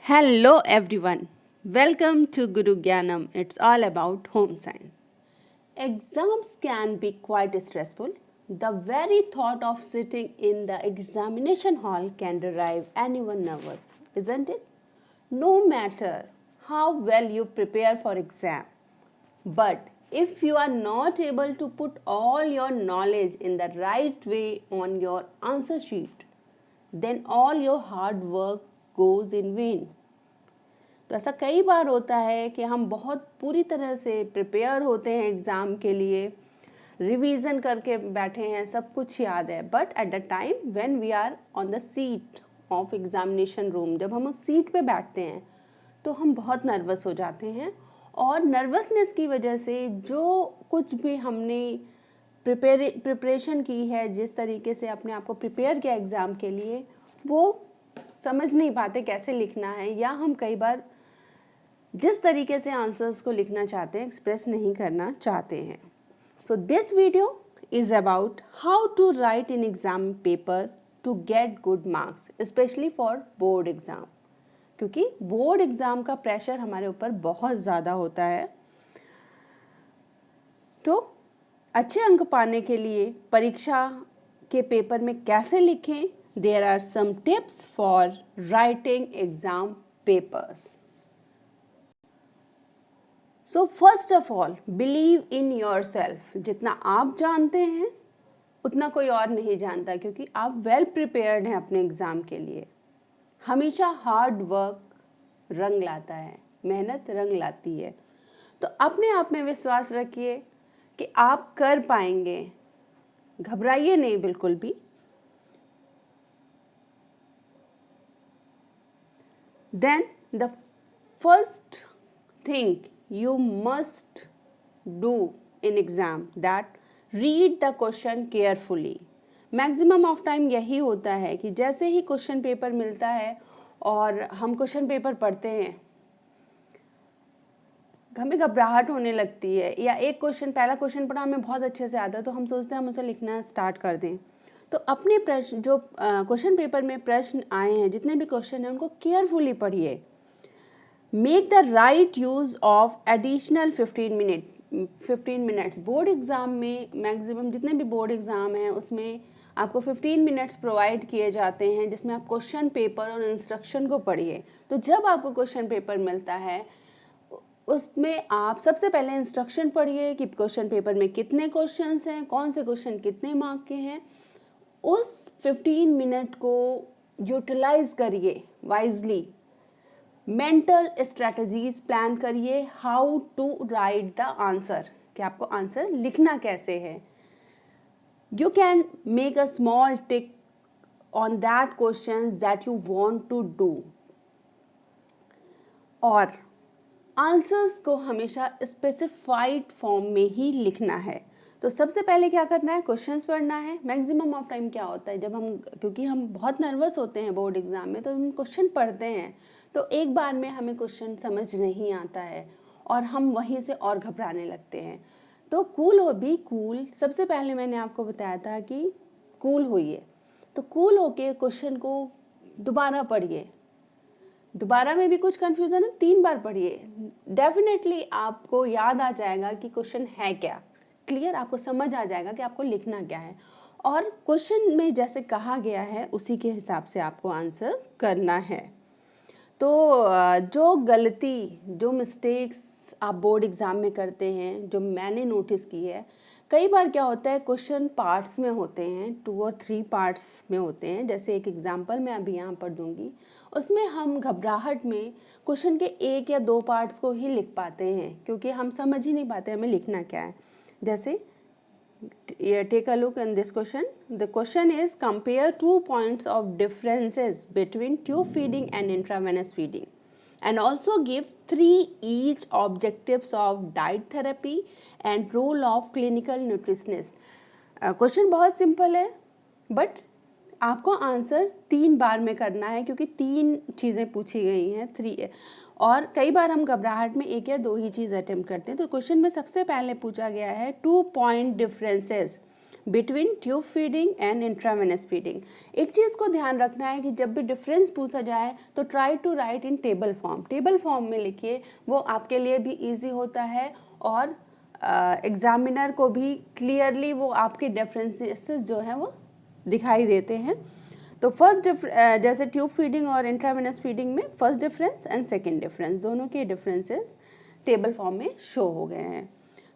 Hello everyone. Welcome to Guru Gyanam. It's all about home science. Exams can be quite stressful. The very thought of sitting in the examination hall can drive anyone nervous, isn't it? No matter how well you prepare for exam, but if you are not able to put all your knowledge in the right way on your answer sheet, then all your hard work goes in vain. तो ऐसा कई बार होता है कि हम बहुत पूरी तरह से प्रिपेयर होते हैं एग्ज़ाम के लिए, रिवीजन करके बैठे हैं, सब कुछ याद है, but at the time when we are on the seat of examination room, जब हम उस सीट पे बैठते हैं तो हम बहुत नर्वस हो जाते हैं और नर्वसनेस की वजह से जो कुछ भी हमने प्रिपरेशन की है, जिस तरीके से अपने आप को प्रिपेयर किया एग्ज़ाम के लिए, वो समझ नहीं पाते कैसे लिखना है, या हम कई बार जिस तरीके से आंसर्स को लिखना चाहते हैं एक्सप्रेस नहीं करना चाहते हैं. So this video is about how to write in exam paper to get good marks, specially for board exam, क्योंकि बोर्ड एग्ज़ाम का प्रेशर हमारे ऊपर बहुत ज़्यादा होता है. तो अच्छे अंक पाने के लिए परीक्षा के पेपर में कैसे लिखें, there are some tips for writing exam papers. So first of all believe in yourself. जितना आप जानते हैं उतना कोई और नहीं जानता, क्योंकि आप वेल प्रिपेयर्ड हैं अपने एग्ज़ाम के लिए. हमेशा हार्ड वर्क रंग लाता है, मेहनत रंग लाती है. तो अपने आप में विश्वास रखिए कि आप कर पाएंगे, घबराइए नहीं बिल्कुल भी. Then the first thing you must do in exam that read the question carefully. Maximum of time यही होता है कि जैसे ही क्वेश्चन पेपर मिलता है और हम क्वेश्चन पेपर पढ़ते हैं, हमें घबराहट होने लगती है, या एक क्वेश्चन, पहला क्वेश्चन पढ़ा हमें बहुत अच्छे से आता है तो हम सोचते हैं हम उसे लिखना स्टार्ट कर दें. तो अपने प्रश्न, जो क्वेश्चन पेपर में प्रश्न आए हैं, जितने भी क्वेश्चन हैं, उनको केयरफुली पढ़िए. Make the right use of additional 15 minutes. Board exam में मैक्सिमम जितने भी बोर्ड एग्ज़ाम हैं उसमें आपको 15 मिनट्स प्रोवाइड किए जाते हैं, जिसमें आप क्वेश्चन पेपर और इंस्ट्रक्शन को पढ़िए. तो जब आपको क्वेश्चन पेपर मिलता है उसमें आप सबसे पहले इंस्ट्रक्शन पढ़िए कि क्वेश्चन पेपर में कितने क्वेश्चंस हैं, कौन से क्वेश्चन कितने मार्क के हैं. उस 15 मिनट को यूटिलाइज करिए वाइजली. मेंटल स्ट्रैटेजीज प्लान करिए how to write the answer, कि आपको आंसर लिखना कैसे है. You can make a small tick on that questions that you want to do. और आंसर्स को हमेशा स्पेसिफाइड फॉर्म में ही लिखना है. तो सबसे पहले क्या करना है, क्वेश्चंस पढ़ना है. मैक्सिमम ऑफ टाइम क्या होता है, जब हम, क्योंकि हम बहुत नर्वस होते हैं बोर्ड एग्ज़ाम में, तो हम क्वेश्चन पढ़ते हैं तो एक बार में हमें क्वेश्चन समझ नहीं आता है और हम वहीं से और घबराने लगते हैं. तो बी कूल. सबसे पहले मैंने आपको बताया था कि कूल होइए. तो कूल होके क्वेश्चन को दोबारा पढ़िए. दोबारा में भी कुछ कन्फ्यूज़न है, 3 बार पढ़िए. डेफिनेटली आपको याद आ जाएगा कि क्वेश्चन है क्या, क्लियर, आपको समझ आ जाएगा कि आपको लिखना क्या है. और क्वेश्चन में जैसे कहा गया है उसी के हिसाब से आपको आंसर करना है. तो जो गलती, जो मिस्टेक्स आप बोर्ड एग्ज़ाम में करते हैं, जो मैंने नोटिस की है, कई बार क्या होता है क्वेश्चन पार्ट्स में होते हैं, 2 और 3 पार्ट्स में होते हैं. जैसे एक एग्जांपल मैं अभी यहाँ पर दूंगी, उसमें हम घबराहट में क्वेश्चन के 1 या 2 पार्ट्स को ही लिख पाते हैं, क्योंकि हम समझ ही नहीं पाते हमें लिखना क्या है. जैसे take a look in this question. The question is compare 2 points of differences between tube feeding and intravenous feeding, and also give 3 each objectives of diet therapy and role of clinical nutritionist. Question बहुत simple है, but आपको answer 3 बार में करना है, क्योंकि 3 चीज़ें पूछी गई हैं. 3, और कई बार हम घबराहट में 1 या 2 ही चीज़ अटेम्प्ट करते हैं. तो क्वेश्चन में सबसे पहले पूछा गया है 2 point differences. Between tube feeding and intravenous feeding. एक चीज़ को ध्यान रखना है कि जब भी डिफरेंस पूछा जाए तो try to write in table form, table form में लिखिए, वो आपके लिए भी ईजी होता है और एग्जामिनर को भी क्लियरली वो आपके डिफरेंसेस जो हैं वो दिखाई देते हैं। तो फर्स्ट जैसे ट्यूब फीडिंग और इंट्रावेनस फीडिंग में first difference and second difference दोनों के डिफरेंसेस टेबल फॉर्म में शो हो गए हैं।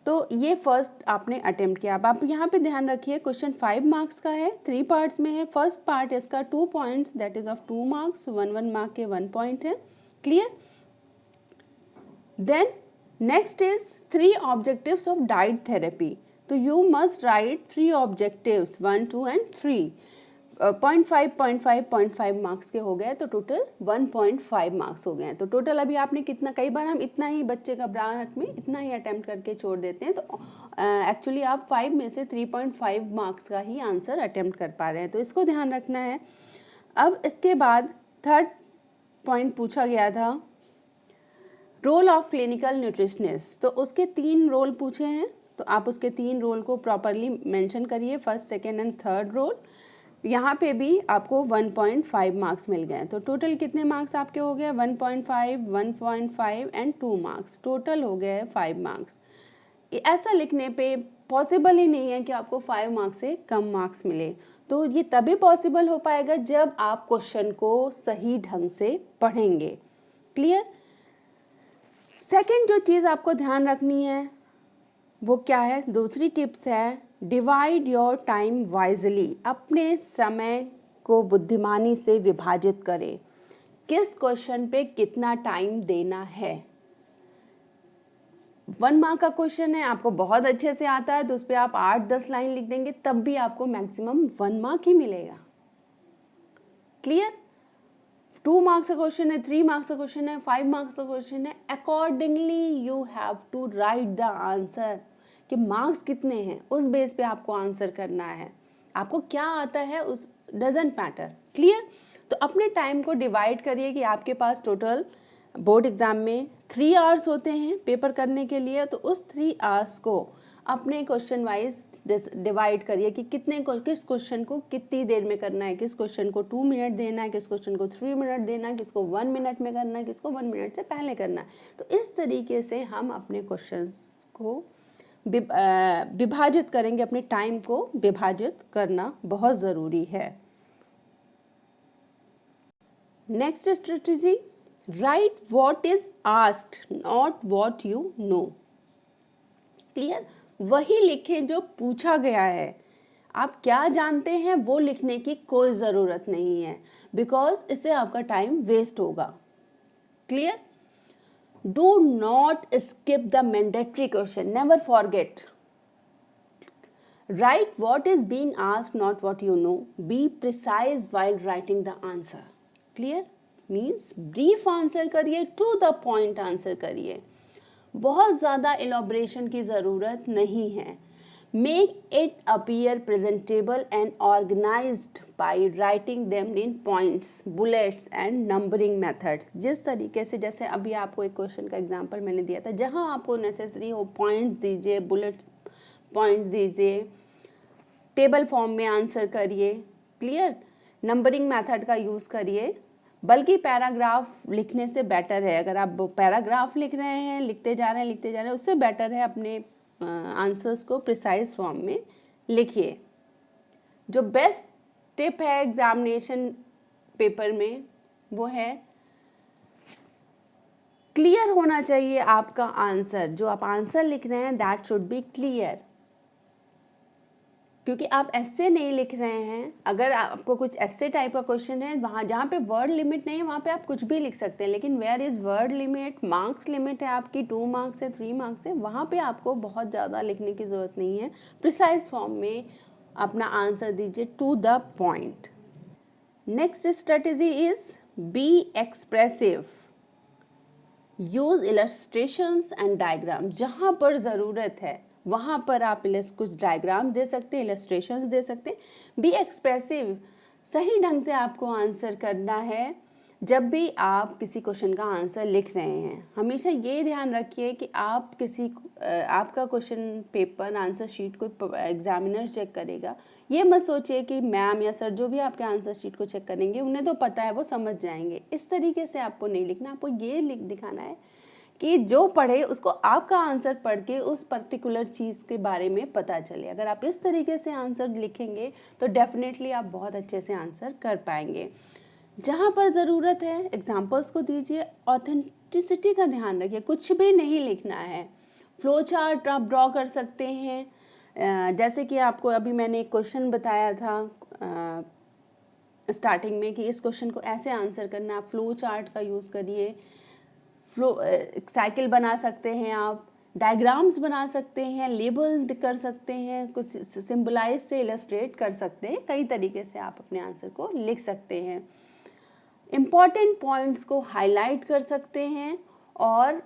तो ये फर्स्ट आपने अटेम्प्ट किया। अब आप यहाँ पे ध्यान रखिए क्वेश्चन 5 मार्क्स का है, 3 पार्ट्स में है। फर्स्ट पार्ट इसका 2 points that is of 2 marks, 1 mark के 1 पॉइंट है। Clear? Then next is 3 objectives of diet therapy. तो you must write 3 objectives 1, 2 and 3। 0.5 marks के हो गए तो टोटल 1.5 मार्क्स हो गए हैं। तो टोटल अभी आपने कितना, कई बार हम इतना ही बच्चे घबराहट में इतना ही अटेम्प्ट करके छोड़ देते हैं, तो एक्चुअली आप 5 में से 3.5 मार्क्स का ही आंसर अटेम्प्ट कर पा रहे हैं, तो इसको ध्यान रखना है। अब इसके बाद थर्ड पॉइंट पूछा गया था रोल ऑफ क्लिनिकल न्यूट्रिशनिस्ट। तो उसके 3 रोल पूछे हैं, तो आप उसके 3 रोल को प्रॉपरली मेंशन करिए, first, second and third role. यहाँ पे भी आपको 1.5 मार्क्स मिल गए। तो टोटल कितने मार्क्स आपके हो गए? 1.5, 1.5 एंड 2 मार्क्स, टोटल हो गए 5 मार्क्स। ऐसा लिखने पे पॉसिबल ही नहीं है कि आपको 5 मार्क्स से कम मार्क्स मिले। तो ये तभी पॉसिबल हो पाएगा जब आप क्वेश्चन को सही ढंग से पढ़ेंगे। क्लियर? सेकंड जो चीज़ आपको ध्यान रखनी है वो क्या है? दूसरी टिप्स है डिवाइड योर टाइम वाइजली। अपने समय को बुद्धिमानी से विभाजित करें। किस क्वेश्चन पे कितना टाइम देना है? 1 मार्क का क्वेश्चन है, आपको बहुत अच्छे से आता है तो उस पर आप 8-10 लाइन लिख देंगे, तब भी आपको मैक्सिमम 1 मार्क ही मिलेगा। क्लियर? 2 मार्क्स का क्वेश्चन है, 3 मार्क्स का क्वेश्चन है, 5 मार्क्स का क्वेश्चन है, accordingly you have to write the answer कि मार्क्स कितने हैं उस बेस पे आपको आंसर करना है। आपको क्या आता है उस डजेंट मैटर। क्लियर? तो अपने टाइम को डिवाइड करिए कि आपके पास टोटल बोर्ड एग्जाम में 3 आवर्स होते हैं पेपर करने के लिए, तो उस 3 आवर्स को अपने क्वेश्चन वाइज डिवाइड करिए कि किस क्वेश्चन को कितनी देर में करना है, किस क्वेश्चन को 2 मिनट देना है, किस क्वेश्चन को 3 मिनट देना है, किसको 1 मिनट में करना है, किसको 1 मिनट से पहले करना है। तो इस तरीके से हम अपने क्वेश्चंस को विभाजित करेंगे, अपने टाइम को विभाजित करना बहुत ज़रूरी है। Next strategy, right what is asked not what you know. Clear? वही लिखें जो पूछा गया है। आप क्या जानते हैं वो लिखने की कोई ज़रूरत नहीं है, बिकॉज इससे आपका टाइम वेस्ट होगा। Clear? Do not skip the mandatory question. Never forget. Write what is being asked, not what you know. Be precise while writing the answer. Clear? Means brief answer करिए, to the point answer करिए। बहुत ज़्यादा elaboration की ज़रूरत नहीं है। Make it appear presentable and organized by writing them in points, bullets and numbering methods. जिस तरीके से, जैसे अभी आपको एक क्वेश्चन का एग्जांपल मैंने दिया था, जहां आपको नेसेसरी हो पॉइंट्स दीजिए, बुलेट्स पॉइंट दीजिए, टेबल फॉर्म में आंसर करिए। क्लियर? नंबरिंग मेथड का यूज़ करिए, बल्कि पैराग्राफ लिखने से बेटर है। अगर आप पैराग्राफ लिख रहे हैं, लिखते जा रहे हैं, उससे बेटर है अपने आंसर्स को प्रिसाइज फॉर्म में लिखिए। जो बेस्ट टिप है एग्जामिनेशन पेपर में वो है क्लियर होना चाहिए आपका आंसर। जो आप आंसर लिख रहे हैं दैट शुड बी क्लियर, क्योंकि आप ऐसे नहीं लिख रहे हैं। अगर आपको कुछ ऐसे टाइप का क्वेश्चन है, वहाँ जहाँ पे वर्ड लिमिट नहीं है वहाँ पे आप कुछ भी लिख सकते हैं, लेकिन where is word limit, marks limit है आपकी 2 मार्क्स से 3 मार्क्स से, वहाँ पे आपको बहुत ज़्यादा लिखने की ज़रूरत नहीं है। प्रिसाइज फॉर्म में अपना आंसर दीजिए, to the point. Next strategy is be expressive, use illustrations and diagrams. जहाँ पर ज़रूरत है वहाँ पर आप कुछ डायग्राम दे सकते हैं, इलस्ट्रेशंस दे सकते हैं। बी एक्सप्रेसिव, सही ढंग से आपको आंसर करना है। जब भी आप किसी क्वेश्चन का आंसर लिख रहे हैं, हमेशा ये ध्यान रखिए कि आप आपका क्वेश्चन पेपर आंसर शीट को एग्जामिनर चेक करेगा। ये मत सोचिए कि मैम या सर जो भी आपके आंसर शीट को चेक करेंगे उन्हें तो पता है, वो समझ जाएंगे। इस तरीके से आपको नहीं लिखना, आपको ये दिखाना है कि जो पढ़े उसको आपका आंसर पढ़ के उस पर्टिकुलर चीज़ के बारे में पता चले। अगर आप इस तरीके से आंसर लिखेंगे तो डेफिनेटली आप बहुत अच्छे से आंसर कर पाएंगे। जहाँ पर ज़रूरत है एग्जाम्पल्स को दीजिए, ऑथेंटिसिटी का ध्यान रखिए, कुछ भी नहीं लिखना है। फ्लो चार्ट आप ड्रॉ कर सकते हैं, जैसे कि आपको अभी मैंने एक क्वेश्चन बताया था स्टार्टिंग में कि इस क्वेश्चन को ऐसे आंसर करना, आप फ्लो चार्ट का यूज़ करिए। साइकिल बना सकते हैं, आप डायग्राम्स बना सकते हैं, लेबल कर सकते हैं, कुछ सिंबलाइज से इलस्ट्रेट कर सकते हैं। कई तरीके से आप अपने आंसर को लिख सकते हैं। इम्पॉर्टेंट पॉइंट्स को हाईलाइट कर सकते हैं और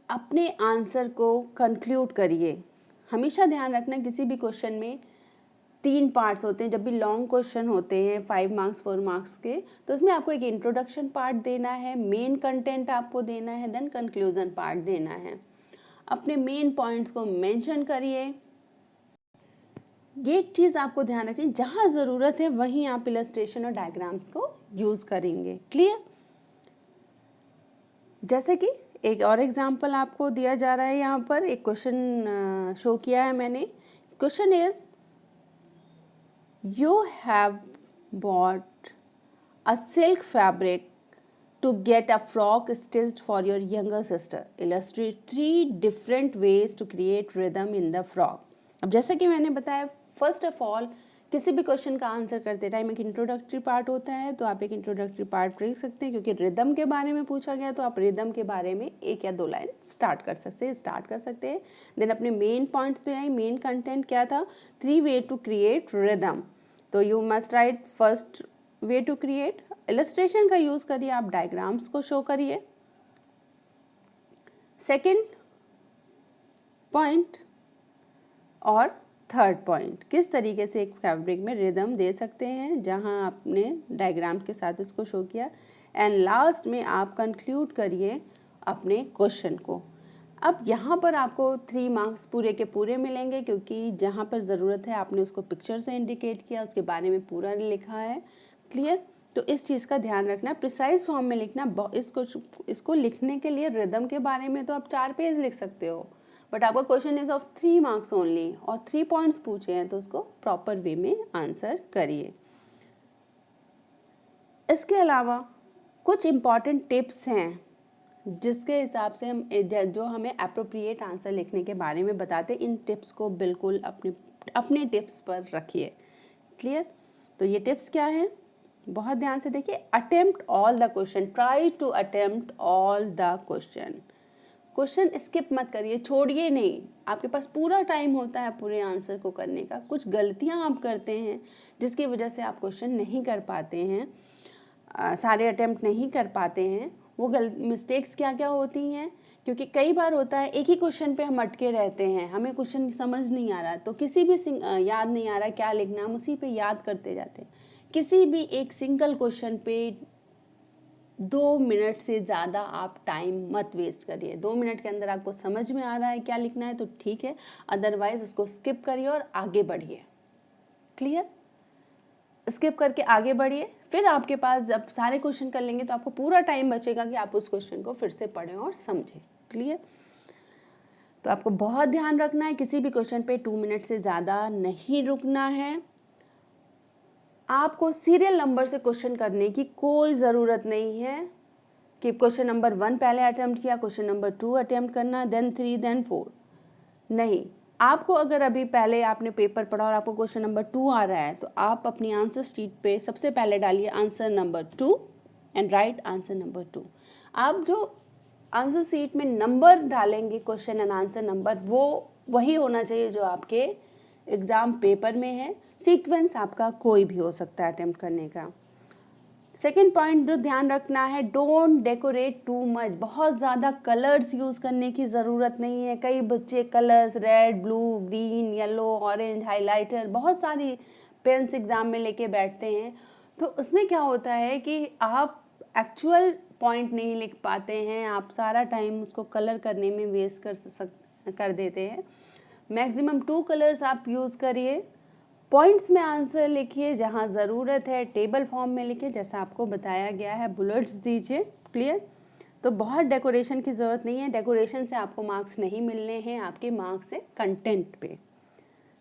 अपने आंसर को कंक्लूड करिए। हमेशा ध्यान रखना किसी भी क्वेश्चन में 3 पार्ट्स होते हैं। जब भी लॉन्ग क्वेश्चन होते हैं 5 मार्क्स 4 मार्क्स के, तो उसमें आपको एक इंट्रोडक्शन पार्ट देना है, मेन कंटेंट आपको देना है, देन कंक्लूजन पार्ट देना है। अपने मेन पॉइंट्स को मेंशन करिए। ये एक चीज़ आपको ध्यान रखनी, जहाँ ज़रूरत है वहीं आप इलस्ट्रेशन और डायग्राम्स को यूज़ करेंगे। क्लियर? जैसे कि एक और एग्जांपल आपको दिया जा रहा है, यहाँ पर एक क्वेश्चन शो किया है मैंने। Question is, you have bought a silk fabric to get a frock stitched for your younger sister. Illustrate 3 different ways to create rhythm in the frock. अब जैसा कि मैंने बताया, फर्स्ट ऑफ ऑल किसी भी क्वेश्चन का आंसर करते time एक इंट्रोडक्टरी पार्ट होता है, तो आप एक इंट्रोडक्टरी पार्ट लिख सकते हैं। क्योंकि रिदम के बारे में पूछा गया तो आप रिदम के बारे में 1 या 2 लाइन स्टार्ट कर सकते हैं। देन अपने मेन पॉइंट्स पे आए, मेन कंटेंट क्या था, 3 वे टू क्रिएट रिदम। तो you must write first way to create, illustration का यूज़ करिए, आप डायग्राम्स को शो करिए। सेकेंड पॉइंट और थर्ड पॉइंट, किस तरीके से एक फैब्रिक में रिदम दे सकते हैं, जहां आपने डायग्राम के साथ इसको शो किया। एंड लास्ट में आप कंक्लूड करिए अपने क्वेश्चन को। अब यहाँ पर आपको 3 मार्क्स पूरे के पूरे मिलेंगे, क्योंकि जहाँ पर ज़रूरत है आपने उसको पिक्चर से इंडिकेट किया, उसके बारे में पूरा लिखा है। क्लियर? तो इस चीज़ का ध्यान रखना, प्रिसाइज फॉर्म में लिखना। इसको लिखने के लिए रिदम के बारे में तो आप 4 पेज लिख सकते हो, बट आपका question is of 3 marks only और 3 पॉइंट्स पूछे हैं, तो उसको प्रॉपर वे में आंसर करिए। इसके अलावा कुछ इम्पॉर्टेंट टिप्स हैं जिसके हिसाब से हम जो हमें अप्रोप्रिएट आंसर लिखने के बारे में बताते हैं। इन टिप्स को बिल्कुल अपने टिप्स पर रखिए। क्लियर? तो ये टिप्स क्या हैं, बहुत ध्यान से देखिए। Attempt all the question, try to attempt all the question. Question skip मत करिए, छोड़िए नहीं। आपके पास पूरा टाइम होता है पूरे आंसर को करने का। कुछ गलतियां आप करते हैं जिसकी वजह से आप क्वेश्चन नहीं कर पाते हैं, सारे अटेम्प्ट नहीं कर पाते हैं। वो मिस्टेक्स क्या क्या होती हैं, क्योंकि कई बार होता है एक ही क्वेश्चन पे हम अटके रहते हैं, हमें क्वेश्चन समझ नहीं आ रहा, तो किसी भी याद नहीं आ रहा क्या लिखना, हम उसी पे याद करते जाते हैं। किसी भी एक सिंगल क्वेश्चन पे 2 मिनट से ज़्यादा आप टाइम मत वेस्ट करिए। 2 मिनट के अंदर आपको समझ में आ रहा है क्या लिखना है तो ठीक है, अदरवाइज उसको स्किप करिए और आगे बढ़िए। क्लियर? स्किप करके आगे बढ़िए, फिर आपके पास जब सारे क्वेश्चन कर लेंगे तो आपको पूरा टाइम बचेगा कि आप उस क्वेश्चन को फिर से पढ़ें और समझें। क्लियर? तो आपको बहुत ध्यान रखना है, किसी भी क्वेश्चन पे 2 मिनट से ज़्यादा नहीं रुकना है। आपको सीरियल नंबर से क्वेश्चन करने की कोई ज़रूरत नहीं है कि क्वेश्चन नंबर 1 पहले अटेम्प्ट किया, क्वेश्चन नंबर 2 अटेम्प्ट करना, देन 3 देन 4। नहीं, आपको अगर अभी पहले आपने पेपर पढ़ा और आपको क्वेश्चन नंबर 2 आ रहा है, तो आप अपनी आंसर शीट पे सबसे पहले डालिए answer number 2 and right answer number 2। आप जो आंसर शीट में नंबर डालेंगे क्वेश्चन एंड आंसर नंबर, वो वही होना चाहिए जो आपके एग्ज़ाम पेपर में है। सीक्वेंस आपका कोई भी हो सकता है अटेम्प्ट करने का। सेकेंड पॉइंट जो ध्यान रखना है, डोंट डेकोरेट टू मच। बहुत ज़्यादा कलर्स यूज़ करने की ज़रूरत नहीं है। कई बच्चे colours red, blue, green, yellow, orange, highlighter, बहुत सारी पेन्स एग्ज़ाम में लेके बैठते हैं, तो उसमें क्या होता है कि आप एक्चुअल पॉइंट नहीं लिख पाते हैं, आप सारा टाइम उसको कलर करने में वेस्ट कर देते हैं। मैक्सिमम 2 कलर्स आप यूज़ करिए, पॉइंट्स में आंसर लिखिए, जहाँ ज़रूरत है टेबल फॉर्म में लिखिए जैसा आपको बताया गया है, बुलेट्स दीजिए। क्लियर? तो बहुत डेकोरेशन की ज़रूरत नहीं है, डेकोरेशन से आपको मार्क्स नहीं मिलने हैं, आपके मार्क्स है कंटेंट पे।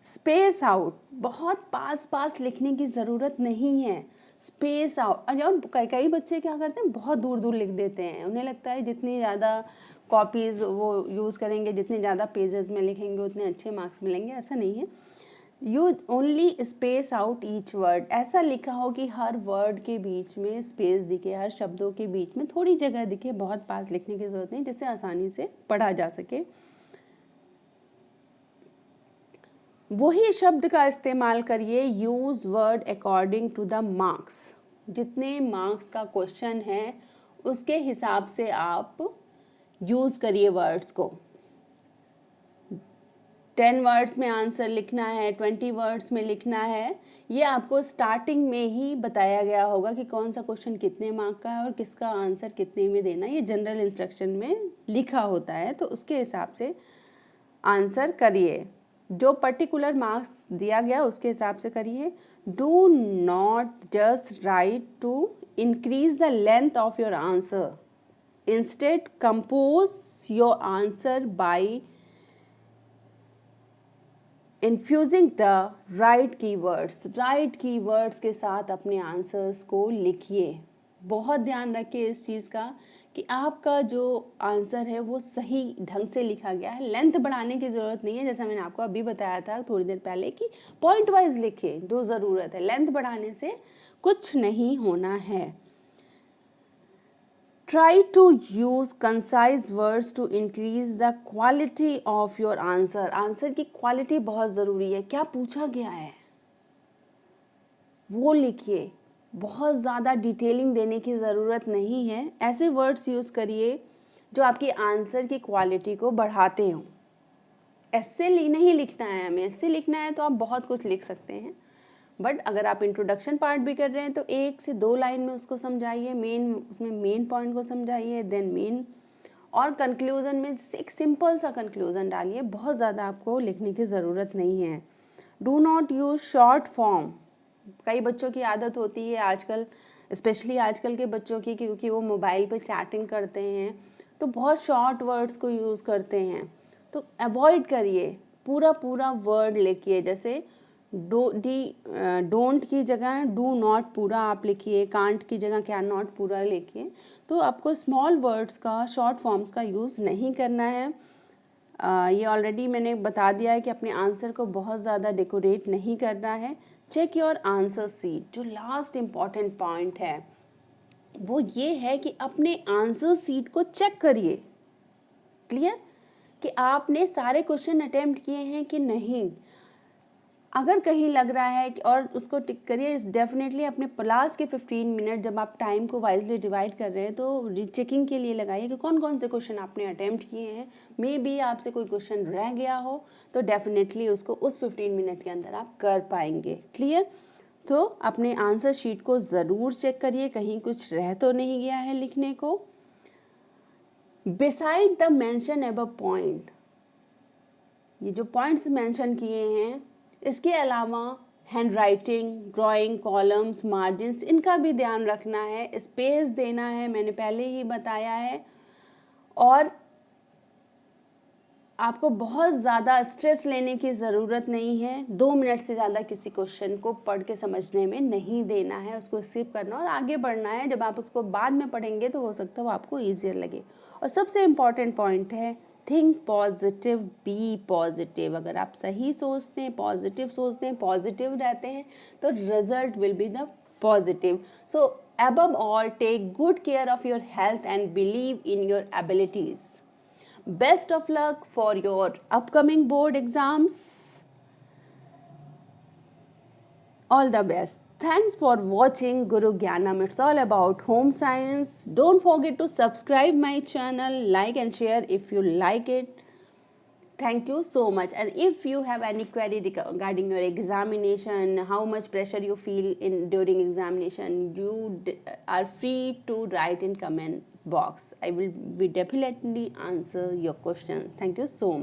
स्पेस आउट, बहुत पास पास लिखने की ज़रूरत नहीं है, स्पेस आउट। और कई बच्चे क्या करते हैं, बहुत दूर दूर लिख देते हैं, उन्हें लगता है जितनी ज़्यादा कॉपीज़ वो यूज़ करेंगे, जितने ज़्यादा पेजेस में लिखेंगे उतने अच्छे मार्क्स मिलेंगे, ऐसा नहीं है। You only space out each word, ऐसा लिखा हो कि हर वर्ड के बीच में स्पेस दिखे, हर शब्दों के बीच में थोड़ी जगह दिखे, बहुत पास लिखने की ज़रूरत नहीं, जिससे आसानी से पढ़ा जा सके। वही शब्द का इस्तेमाल करिए, use word according to the marks, जितने मार्क्स का क्वेश्चन है उसके हिसाब से आप यूज़ करिए वर्ड्स को। 10 वर्ड्स में आंसर लिखना है, 20 वर्ड्स में लिखना है, ये आपको स्टार्टिंग में ही बताया गया होगा कि कौन सा क्वेश्चन कितने मार्क का है और किसका आंसर कितने में देना, ये जनरल इंस्ट्रक्शन में लिखा होता है, तो उसके हिसाब से आंसर करिए। जो पर्टिकुलर मार्क्स दिया गया उसके हिसाब से करिए। Do not just write to increase the length of your answer, instead compose your answer by infusing the right keywords के साथ अपने आंसर्स को लिखिए। बहुत ध्यान रखिए इस चीज़ का कि आपका जो आंसर है वो सही ढंग से लिखा गया है। लेंथ बढ़ाने की ज़रूरत नहीं है, जैसा मैंने आपको अभी बताया था थोड़ी देर पहले कि पॉइंट वाइज लिखे जो ज़रूरत है, लेंथ बढ़ाने से कुछ नहीं होना है। Try to use concise words to increase the quality of your answer. Answer की क्वालिटी बहुत ज़रूरी है, क्या पूछा गया है वो लिखिए, बहुत ज़्यादा डिटेलिंग देने की ज़रूरत नहीं है। ऐसे वर्ड्स यूज़ करिए जो आपकी आंसर की क्वालिटी को बढ़ाते हों। ऐसे नहीं लिखना है हमें, ऐसे लिखना है तो आप बहुत कुछ लिख सकते हैं, बट अगर आप इंट्रोडक्शन पार्ट भी कर रहे हैं तो 1 से 2 लाइन में उसको समझाइए, उसमें मेन पॉइंट को समझाइए, देन मेन, और कंक्लूज़न में एक सिंपल सा कंक्लूज़न डालिए, बहुत ज़्यादा आपको लिखने की ज़रूरत नहीं है। Do not use short form. कई बच्चों की आदत होती है आजकल, स्पेशली आजकल के बच्चों की, क्योंकि वो मोबाइल पे चैटिंग करते हैं तो बहुत शॉर्ट वर्ड्स को यूज़ करते हैं, तो अवॉइड करिए, पूरा पूरा वर्ड लिखिए। जैसे डोंट की जगह डू नॉट पूरा आप लिखिए, कांट की जगह कैन नॉट पूरा लिखिए। तो आपको स्मॉल वर्ड्स का, शॉर्ट फॉर्म्स का यूज़ नहीं करना है। ये ऑलरेडी मैंने बता दिया है कि अपने आंसर को बहुत ज़्यादा डेकोरेट नहीं करना है। चेक योर आंसर शीट, जो लास्ट इम्पॉर्टेंट पॉइंट है वो ये है कि अपने आंसर शीट को चेक करिए। क्लियर? कि आपने सारे क्वेश्चन अटेम्प्ट किए हैं कि नहीं। अगर कहीं लग रहा है और उसको टिक करिए, डेफिनेटली अपने लास्ट के 15 मिनट जब आप टाइम को वाइजली डिवाइड कर रहे हैं तो रीचेकिंग के लिए लगाइए कि कौन कौन से क्वेश्चन आपने अटेम्प्ट किए हैं। मे बी आपसे कोई क्वेश्चन रह गया हो तो डेफिनेटली उसको उस 15 मिनट के अंदर आप कर पाएंगे। क्लियर? तो अपने आंसर शीट को ज़रूर चेक करिए, कहीं कुछ रह तो नहीं गया है लिखने को। Beside the mention above point, ये जो पॉइंट्स मेंशन किए हैं इसके अलावा hand writing, drawing, columns, margins, इनका भी ध्यान रखना है, स्पेस देना है, मैंने पहले ही बताया है। और आपको बहुत ज़्यादा स्ट्रेस लेने की ज़रूरत नहीं है, 2 मिनट से ज़्यादा किसी क्वेश्चन को पढ़ के समझने में नहीं देना है, उसको स्किप करना और आगे बढ़ना है। जब आप उसको बाद में पढ़ेंगे तो हो सकता है वो आपको ईजियर लगे। और सबसे इम्पॉर्टेंट पॉइंट है, थिंक पॉजिटिव, बी पॉजिटिव। अगर आप सही सोचते हैं, पॉजिटिव सोचते हैं, पॉजिटिव रहते हैं तो result will be the positive. So above all, take good care of your health and believe in your abilities. Best of luck for your upcoming board exams. All the best. Thanks for watching Guru Gyanam. It's all about home science. Don't forget to subscribe my channel, like and share if you like it. Thank you so much. And if you have any query regarding your examination, how much pressure you feel in during examination, you are free to write in comment box. I will be definitely answer your questions. Thank you so much.